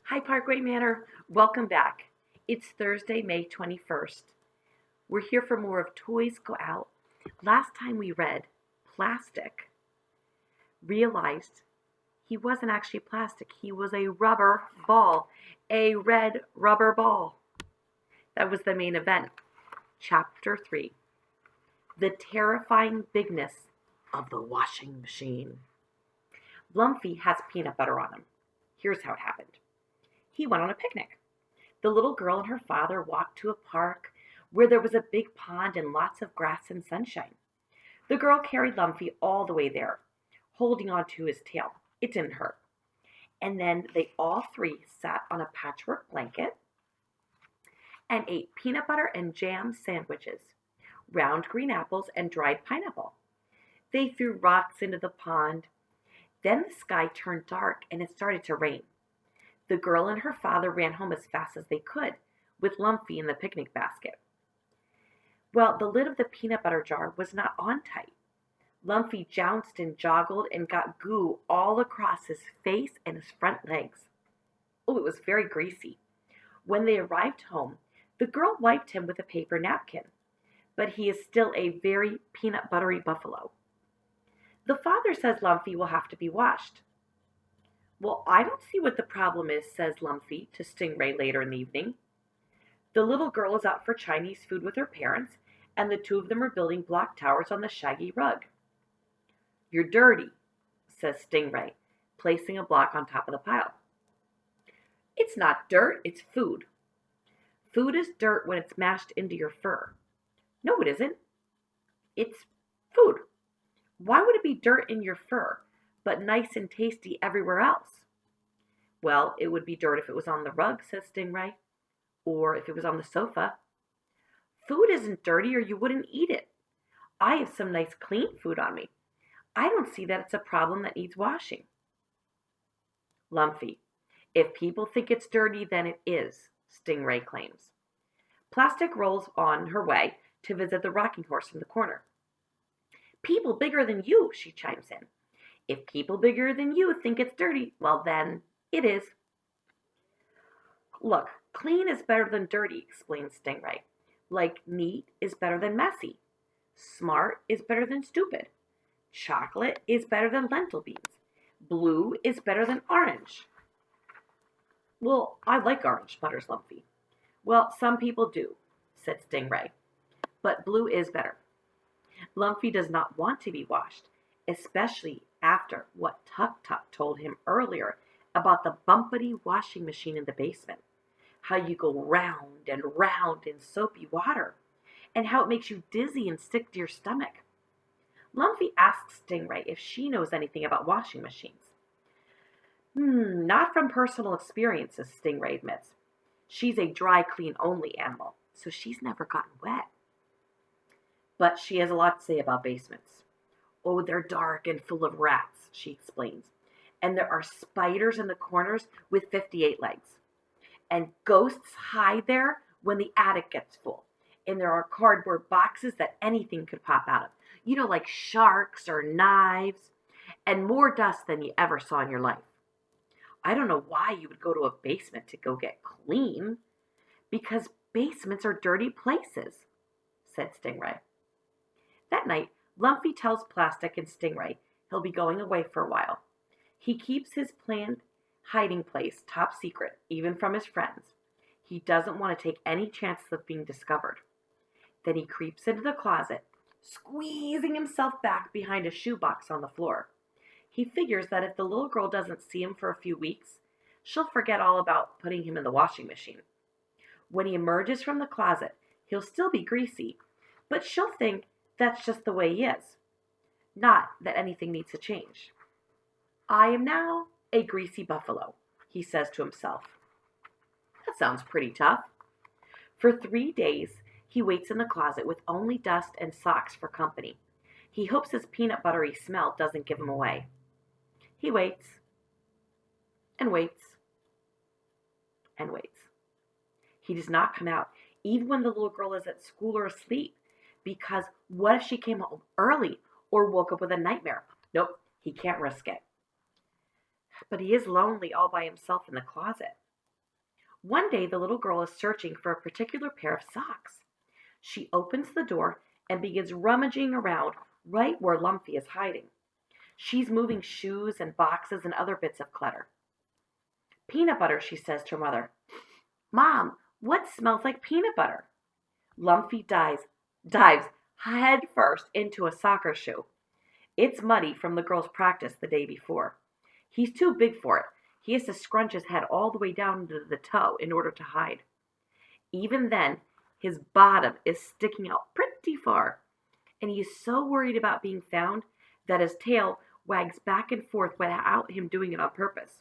Hi, Parkway Manor. Welcome back. It's Thursday, May 21st. We're here for more of Toys Go Out. Last time we read Plastic, realized he wasn't actually plastic. He was a rubber ball, a red rubber ball. That was the main event. Chapter 3, The Terrifying Bigness of the Washing Machine. Lumpy has peanut butter on him. Here's how it happened. He went on a picnic. The little girl and her father walked to a park where there was a big pond and lots of grass and sunshine. The girl carried Lumpy all the way there, holding on to his tail. It didn't hurt. And then they all three sat on a patchwork blanket and ate peanut butter and jam sandwiches, round green apples, and dried pineapple. They threw rocks into the pond. Then the sky turned dark and it started to rain. The girl and her father ran home as fast as they could, with Lumpy in the picnic basket. Well, the lid of the peanut butter jar was not on tight. Lumpy jounced and joggled and got goo all across his face and his front legs. Oh, it was very greasy. When they arrived home, the girl wiped him with a paper napkin, but he is still a very peanut buttery buffalo. The father says Lumpy will have to be washed. Well, I don't see what the problem is, says Lumpy to Stingray later in the evening. The little girl is out for Chinese food with her parents, and the two of them are building block towers on the shaggy rug. You're dirty, says Stingray, placing a block on top of the pile. It's not dirt, it's food. Food is dirt when it's mashed into your fur. No, it isn't. It's food. Why would it be dirt in your fur, but nice and tasty everywhere else? Well, it would be dirt if it was on the rug, says Stingray, or if it was on the sofa. Food isn't dirty or you wouldn't eat it. I have some nice clean food on me. I don't see that it's a problem that needs washing. Lumpy, if people think it's dirty, then it is, Stingray claims. Plastic rolls on her way to visit the rocking horse in the corner. People bigger than you, she chimes in. If people bigger than you think it's dirty, well then, it is. Look, clean is better than dirty, explains Stingray. Like neat is better than messy. Smart is better than stupid. Chocolate is better than lentil beans. Blue is better than orange. Well, I like orange, mutters Lumpy. Well, some people do, said Stingray. But blue is better. Lumpy does not want to be washed, especially after what Tuk Tuk told him earlier about the bumpety washing machine in the basement. How you go round and round in soapy water, and how it makes you dizzy and sick to your stomach. Lumpy asks Stingray if she knows anything about washing machines. Not from personal experiences, Stingray admits. She's a dry, clean only animal, so she's never gotten wet. But she has a lot to say about basements. Oh, they're dark and full of rats, she explains. And there are spiders in the corners with 58 legs. And ghosts hide there when the attic gets full. And there are cardboard boxes that anything could pop out of. You know, like sharks or knives. And more dust than you ever saw in your life. I don't know why you would go to a basement to go get clean. Because basements are dirty places, said Stingray. That night, Lumpy tells Plastic and Stingray he'll be going away for a while. He keeps his planned hiding place top secret, even from his friends. He doesn't want to take any chances of being discovered. Then he creeps into the closet, squeezing himself back behind a shoebox on the floor. He figures that if the little girl doesn't see him for a few weeks, she'll forget all about putting him in the washing machine. When he emerges from the closet, he'll still be greasy, but she'll think that's just the way he is. Not that anything needs to change. I am now a greasy buffalo, he says to himself. That sounds pretty tough. For 3 days, he waits in the closet with only dust and socks for company. He hopes his peanut buttery smell doesn't give him away. He waits and waits and waits. He does not come out, even when the little girl is at school or asleep, because what if she came home early or woke up with a nightmare? Nope, he can't risk it. But he is lonely all by himself in the closet. One day, the little girl is searching for a particular pair of socks. She opens the door and begins rummaging around right where Lumpy is hiding. She's moving shoes and boxes and other bits of clutter. Peanut butter, she says to her mother. Mom, what smells like peanut butter? Lumpy dives head first into a soccer shoe. It's muddy from the girls' practice the day before. He's too big for it. He has to scrunch his head all the way down to the toe in order to hide. Even then, his bottom is sticking out pretty far, and he is so worried about being found that his tail wags back and forth without him doing it on purpose.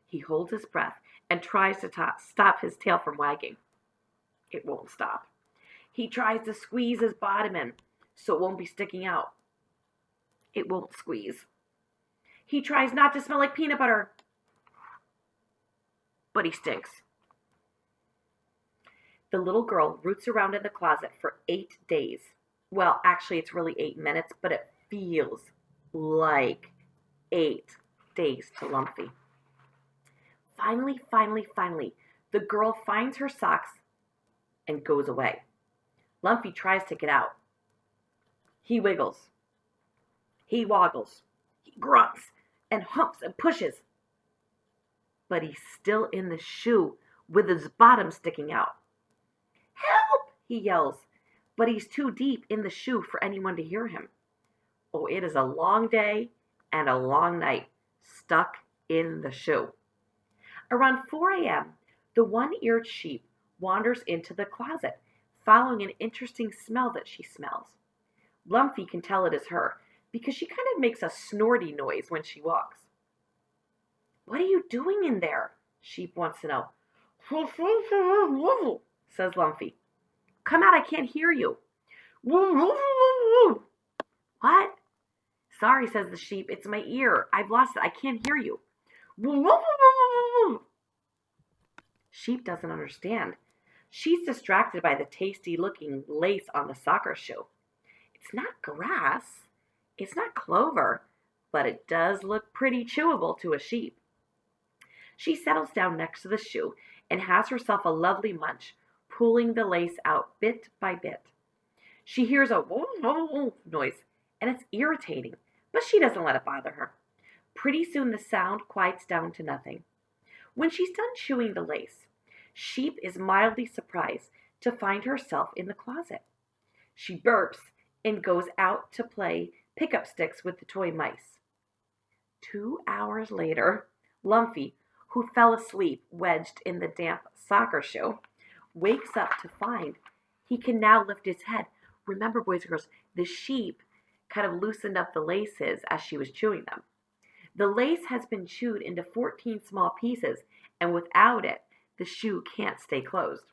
He holds his breath and tries to stop his tail from wagging. It won't stop. He tries to squeeze his bottom in so it won't be sticking out. It won't squeeze. He tries not to smell like peanut butter, but he stinks. The little girl roots around in the closet for 8 days. Well, actually, it's really 8 minutes, but it feels like 8 days to Lumpy. Finally, the girl finds her socks and goes away. Lumpy tries to get out. He wiggles. He woggles. He grunts and humps and pushes. But he's still in the shoe with his bottom sticking out. Help! He yells, but he's too deep in the shoe for anyone to hear him. Oh, it is a long day and a long night stuck in the shoe. Around 4 a.m., the one-eared sheep wanders into the closet, following an interesting smell that she smells. Lumpy can tell it is her, because she kind of makes a snorty noise when she walks. What are you doing in there? Sheep wants to know. Says Lumpy. Come out, I can't hear you. What? Sorry, says the sheep. It's my ear. I've lost it. I can't hear you. Sheep doesn't understand. She's distracted by the tasty-looking lace on the soccer shoe. It's not grass. It's not clover, but it does look pretty chewable to a sheep. She settles down next to the shoe and has herself a lovely munch, pulling the lace out bit by bit. She hears a woof noise, and it's irritating, but she doesn't let it bother her. Pretty soon the sound quiets down to nothing. When she's done chewing the lace, Sheep is mildly surprised to find herself in the closet. She burps and goes out to play pick-up sticks with the toy mice. 2 hours later, Lumpy, who fell asleep wedged in the damp soccer shoe, wakes up to find he can now lift his head. Remember, boys and girls, the sheep kind of loosened up the laces as she was chewing them. The lace has been chewed into 14 small pieces, and without it, the shoe can't stay closed.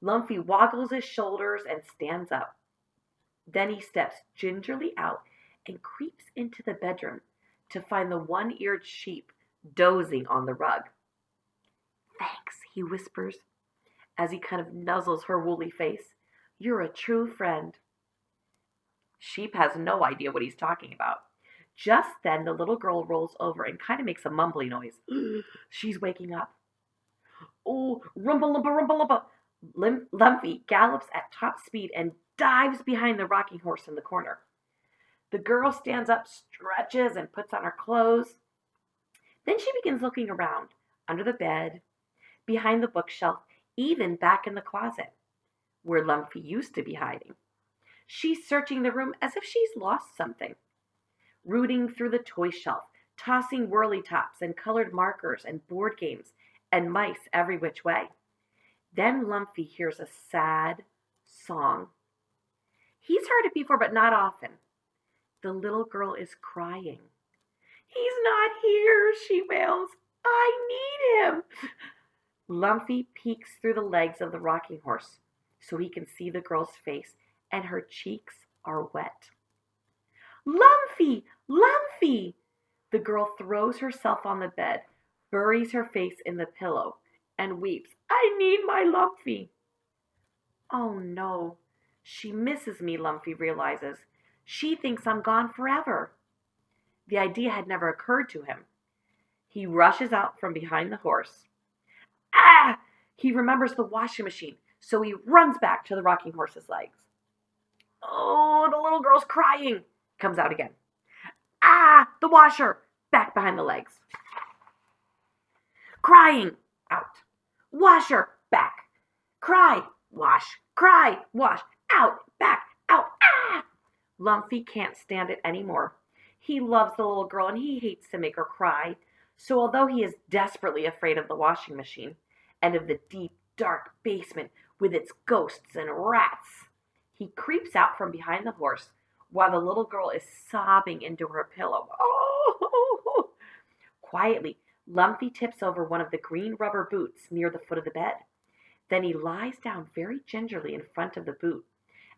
Lumpy waggles his shoulders and stands up. Then he steps gingerly out and creeps into the bedroom to find the one-eared sheep dozing on the rug. Thanks, he whispers as he kind of nuzzles her woolly face. You're a true friend. Sheep has no idea what he's talking about. Just then, the little girl rolls over and kind of makes a mumbly noise. She's waking up. Oh, rumba-lumba. Lumpy gallops at top speed and dives behind the rocking horse in the corner. The girl stands up, stretches, and puts on her clothes. Then she begins looking around, under the bed, behind the bookshelf, even back in the closet, where Lumpy used to be hiding. She's searching the room as if she's lost something, rooting through the toy shelf, tossing whirly tops and colored markers and board games and mice every which way. Then Lumpy hears a sad song. He's heard it before, but not often. The little girl is crying. He's not here, she wails. I need him. Lumpy peeks through the legs of the rocking horse so he can see the girl's face, and her cheeks are wet. Lumpy! Lumpy! The girl throws herself on the bed, buries her face in the pillow, and weeps. I need my Lumpy. Oh no, she misses me, Lumpy realizes. She thinks I'm gone forever. The idea had never occurred to him. He rushes out from behind the horse. Ah! He remembers the washing machine, so he runs back to the rocking horse's legs. Oh, the little girl's crying. Comes out again. Ah! The washer! Back behind the legs. Crying! Out. Washer! Back. Cry! Wash. Cry! Wash. Out! Back! Out! Ah! Lumpy can't stand it anymore. He loves the little girl and he hates to make her cry. So although he is desperately afraid of the washing machine and of the deep, dark basement with its ghosts and rats, he creeps out from behind the horse while the little girl is sobbing into her pillow. Oh! Quietly, Lumpy tips over one of the green rubber boots near the foot of the bed. Then he lies down very gingerly in front of the boot,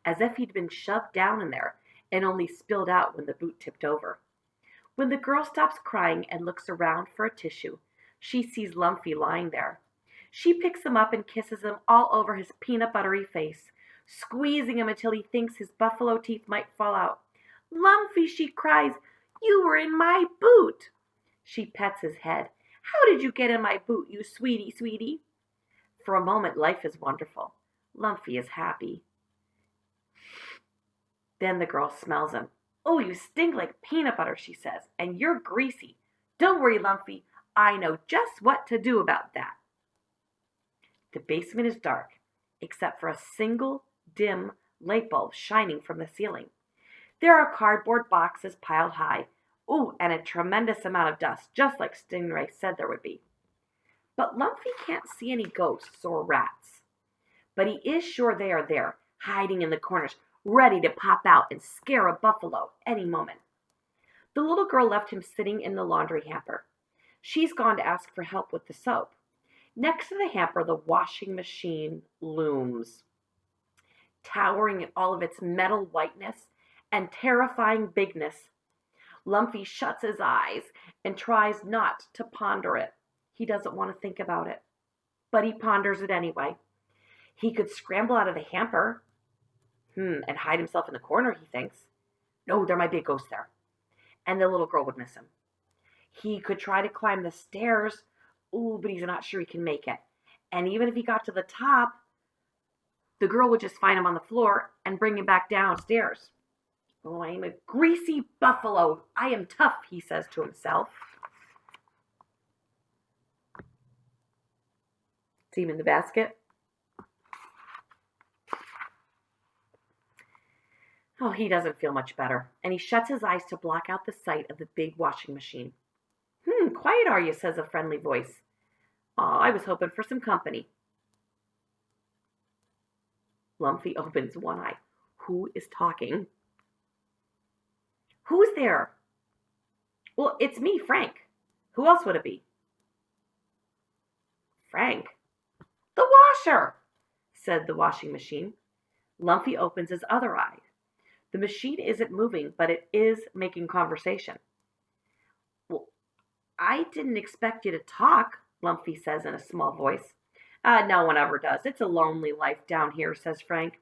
as if he'd been shoved down in there and only spilled out when the boot tipped over. When the girl stops crying and looks around for a tissue, she sees Lumpy lying there. She picks him up and kisses him all over his peanut buttery face, squeezing him until he thinks his buffalo teeth might fall out. Lumpy, she cries, you were in my boot. She pets his head. How did you get in my boot, you sweetie, sweetie? For a moment, life is wonderful. Lumpy is happy. Then the girl smells him. Oh, you stink like peanut butter, she says, and you're greasy. Don't worry, Lumpy. I know just what to do about that. The basement is dark, except for a single dim light bulb shining from the ceiling. There are cardboard boxes piled high. Ooh, and a tremendous amount of dust, just like Stingray said there would be. But Lumpy can't see any ghosts or rats. But he is sure they are there, hiding in the corners, ready to pop out and scare a buffalo any moment. The little girl left him sitting in the laundry hamper. She's gone to ask for help with the soap. Next to the hamper, the washing machine looms, towering in all of its metal whiteness and terrifying bigness. Lumpy shuts his eyes and tries not to ponder it. He doesn't want to think about it, but he ponders it anyway. He could scramble out of the hamper, and hide himself in the corner, he thinks. No, there might be a ghost there, and the little girl would miss him. He could try to climb the stairs, but he's not sure he can make it. And even if he got to the top, the girl would just find him on the floor and bring him back downstairs. Oh, I am a greasy buffalo. I am tough, he says to himself. See him in the basket? Oh, he doesn't feel much better, and he shuts his eyes to block out the sight of the big washing machine. Quiet are you, says a friendly voice. Aw, I was hoping for some company. Lumpy opens one eye. Who is talking? Who's there? Well, it's me, Frank. Who else would it be? Frank. The washer, said the washing machine. Lumpy opens his other eye. The machine isn't moving, but it is making conversation. Well, I didn't expect you to talk, Lumpy says in a small voice. No one ever does. It's a lonely life down here, says Frank.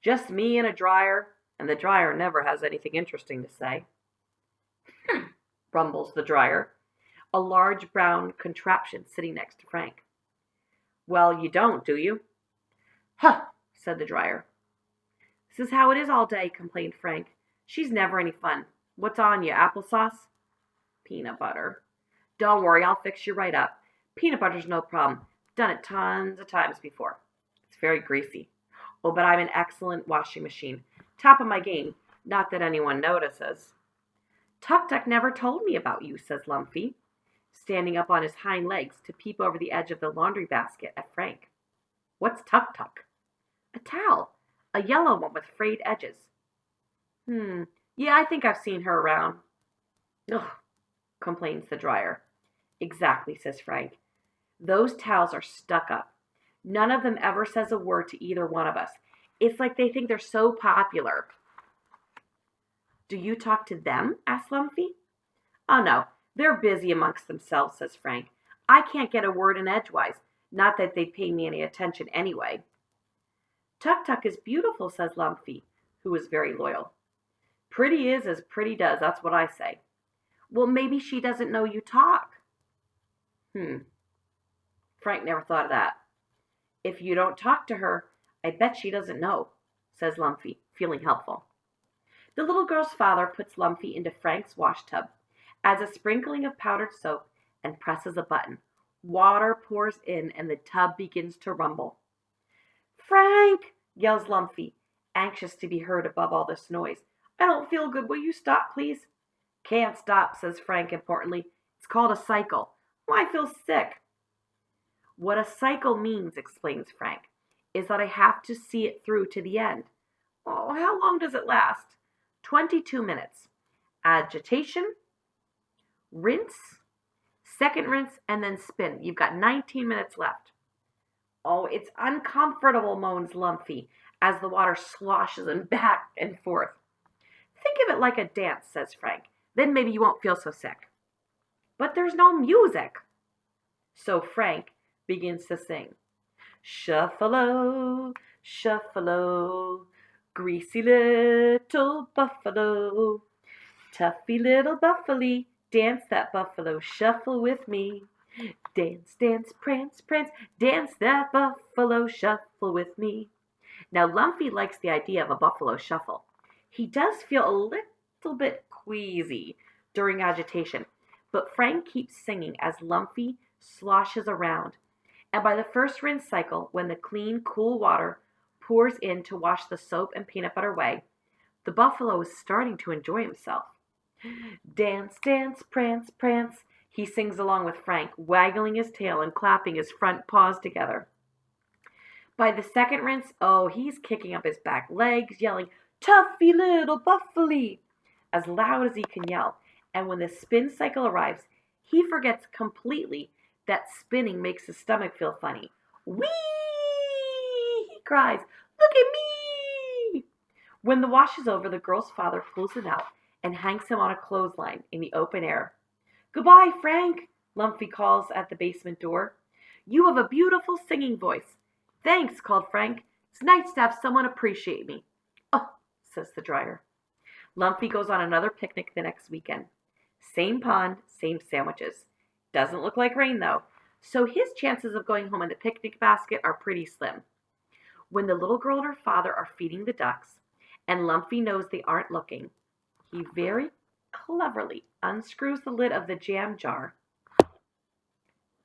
Just me and a dryer, and the dryer never has anything interesting to say. Rumbles the dryer, a large brown contraption sitting next to Frank. Well, you don't, do you? Huh, said the dryer. This is how it is all day, complained Frank. She's never any fun. What's on you, applesauce? Peanut butter. Don't worry, I'll fix you right up. Peanut butter's no problem. Done it tons of times before. It's very greasy. Oh, but I'm an excellent washing machine. Top of my game. Not that anyone notices. Tuk-Tuk never told me about you, says Lumpy, standing up on his hind legs to peep over the edge of the laundry basket at Frank. What's Tuk-Tuk? A towel. A yellow one with frayed edges. Yeah, I think I've seen her around. Ugh, complains the dryer. Exactly, says Frank. Those towels are stuck up. None of them ever says a word to either one of us. It's like they think they're so popular. Do you talk to them? Asks Lumpy. Oh, no. They're busy amongst themselves, says Frank. I can't get a word in edgewise. Not that they'd pay me any attention anyway. Tuk-Tuk is beautiful, says Lumpy, who is very loyal. Pretty is as pretty does, that's what I say. Well, maybe she doesn't know you talk. Frank never thought of that. If you don't talk to her, I bet she doesn't know, says Lumpy, feeling helpful. The little girl's father puts Lumpy into Frank's wash tub, adds a sprinkling of powdered soap, and presses a button. Water pours in and the tub begins to rumble. Frank, yells Lumpy, anxious to be heard above all this noise. I don't feel good. Will you stop, please? Can't stop, says Frank importantly. It's called a cycle. I feel sick. What a cycle means, explains Frank, is that I have to see it through to the end. Oh, how long does it last? 22 minutes. Agitation, rinse, second rinse, and then spin. You've got 19 minutes left. Oh, it's uncomfortable, moans Lumpy, as the water sloshes him back and forth. Think of it like a dance, says Frank. Then maybe you won't feel so sick. But there's no music. So Frank begins to sing. Shuffalo, shuffalo, greasy little buffalo. Tuffy little buffalo, dance that buffalo shuffle with me. Dance, dance, prance, prance, dance that buffalo shuffle with me. Now Lumpy likes the idea of a buffalo shuffle. He does feel a little bit queasy during agitation, but Frank keeps singing as Lumpy sloshes around. And by the first rinse cycle, when the clean, cool water pours in to wash the soap and peanut butter away, the buffalo is starting to enjoy himself. Dance, dance, prance, prance, he sings along with Frank, waggling his tail and clapping his front paws together. By the second rinse, he's kicking up his back legs, yelling, Tuffy little buffalo, as loud as he can yell. And when the spin cycle arrives, he forgets completely that spinning makes his stomach feel funny. Whee! He cries, look at me! When the wash is over, the girl's father pulls him out and hangs him on a clothesline in the open air. Goodbye, Frank, Lumpy calls at the basement door. You have a beautiful singing voice. Thanks, called Frank. It's nice to have someone appreciate me. Oh, says the dryer. Lumpy goes on another picnic the next weekend. Same pond, same sandwiches. Doesn't look like rain, though, so his chances of going home in the picnic basket are pretty slim. When the little girl and her father are feeding the ducks, and Lumpy knows they aren't looking, he very cleverly unscrews the lid of the jam jar,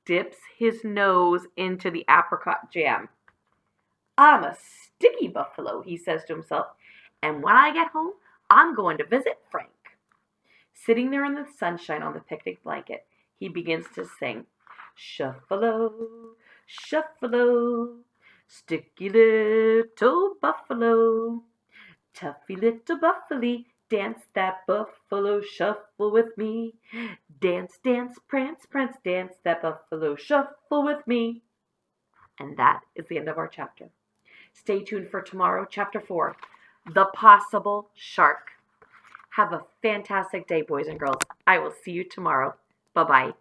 dips his nose into the apricot jam. I'm a sticky buffalo, he says to himself, and when I get home, I'm going to visit Frank. Sitting there in the sunshine on the picnic blanket, he begins to sing, Shuffalo, shuffalo, sticky little buffalo, Tuffy little buffalo, dance that buffalo shuffle with me. Dance, dance, prance, prance, dance that buffalo shuffle with me. And that is the end of our chapter. Stay tuned for tomorrow, chapter 4, The Possible Shark. Have a fantastic day, boys and girls. I will see you tomorrow. Bye-bye.